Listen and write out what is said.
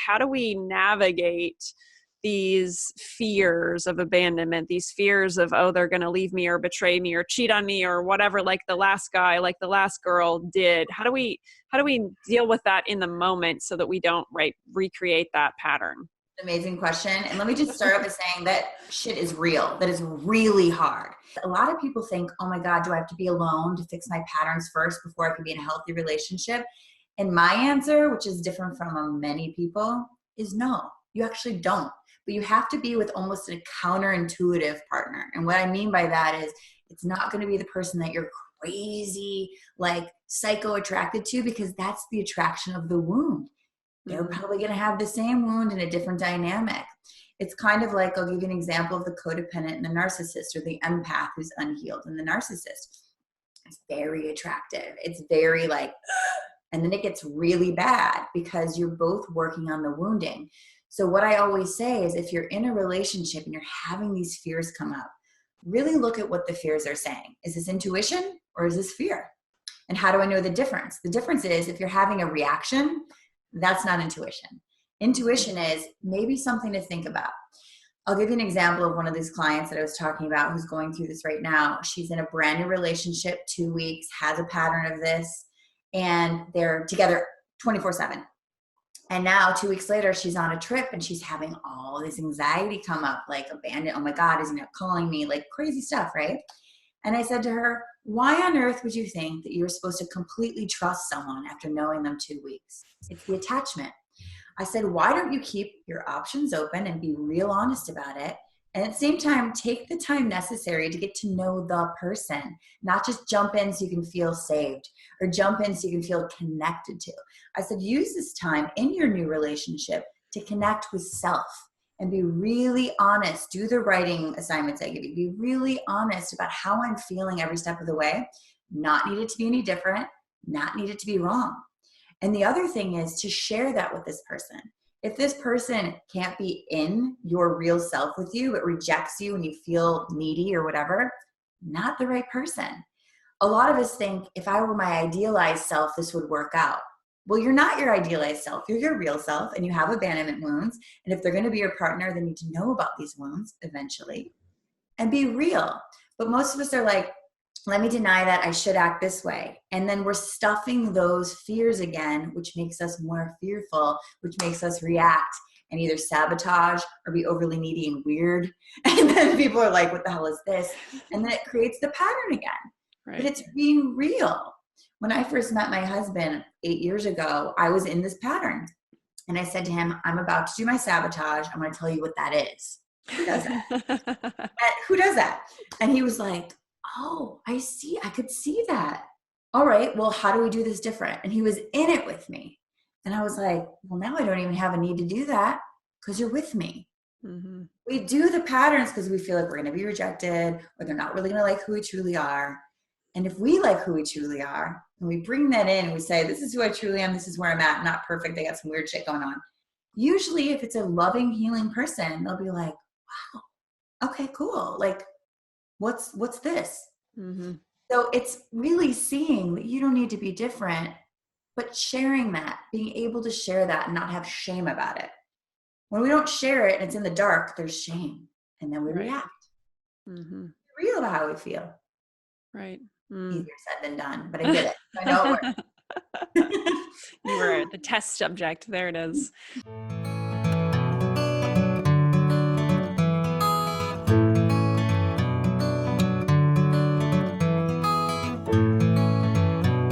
how do we navigate these fears of abandonment, these fears of, oh, they're going to leave me or betray me or cheat on me or whatever, like the last guy, like the last girl did. How do we deal with that in the moment so that we don't recreate that pattern? Amazing question. And let me just start off by saying that shit is real. That is really hard. A lot of people think, oh my God, do I have to be alone to fix my patterns first before I can be in a healthy relationship? And my answer, which is different from many people, is no, you actually don't. But you have to be with almost a counterintuitive partner. And what I mean by that is it's not going to be the person that you're crazy, like psycho attracted to, because that's the attraction of the wound. They're probably going to have the same wound in a different dynamic. It's kind of like, I'll give you an example of the codependent and the narcissist, or the empath who's unhealed and the narcissist. It's very attractive. It's very like, and then it gets really bad because you're both working on the wounding. So what I always say is, if you're in a relationship and you're having these fears come up, really look at what the fears are saying. Is this intuition or is this fear? And how do I know the difference? The difference is, if you're having a reaction, that's not intuition. Intuition is maybe something to think about. I'll give you an example of one of these clients that I was talking about who's going through this right now. She's in a brand new relationship, 2 weeks, has a pattern of this, and they're together 24/7. And now 2 weeks later, she's on a trip and she's having all this anxiety come up, like abandon. Oh my God, is he not calling me? Like crazy stuff, right? And I said to her, why on earth would you think that you were supposed to completely trust someone after knowing them 2 weeks? It's the attachment. I said, why don't you keep your options open and be real honest about it? And at the same time, take the time necessary to get to know the person, not just jump in so you can feel saved or jump in so you can feel connected to. I said, use this time in your new relationship to connect with self and be really honest. Do the writing assignments I give you. Be really honest about how I'm feeling every step of the way. Not needed to be any different, not needed to be wrong. And the other thing is to share that with this person. If this person can't be in your real self with you, but rejects you and you feel needy or whatever, not the right person. A lot of us think, if I were my idealized self, this would work out. Well, you're not your idealized self. You're your real self, and you have abandonment wounds. And if they're going to be your partner, they need to know about these wounds eventually and be real. But most of us are like, let me deny that, I should act this way. And then we're stuffing those fears again, which makes us more fearful, which makes us react and either sabotage or be overly needy and weird. And then people are like, what the hell is this? And then it creates the pattern again. Right. But it's being real. When I first met my husband 8 years ago, I was in this pattern. And I said to him, I'm about to do my sabotage. I'm going to tell you what that is. Who does that? Who does that? And he was like, oh, I see. I could see that. All right. Well, how do we do this different? And he was in it with me. And I was like, well, now I don't even have a need to do that because you're with me. Mm-hmm. We do the patterns because we feel like we're going to be rejected or they're not really going to like who we truly are. And if we like who we truly are and we bring that in and we say, this is who I truly am, this is where I'm at, not perfect, I got some weird shit going on. Usually if it's a loving, healing person, they'll be like, wow, okay, cool. Like, what's this? Mm-hmm. So it's really seeing that you don't need to be different, but sharing that, being able to share that and not have shame about it. When we don't share it and it's in the dark, there's shame. And then we react. Mm-hmm. Real about how we feel. Right. Easier said than done, but I did it. I know it worked. You were the test subject. There it is.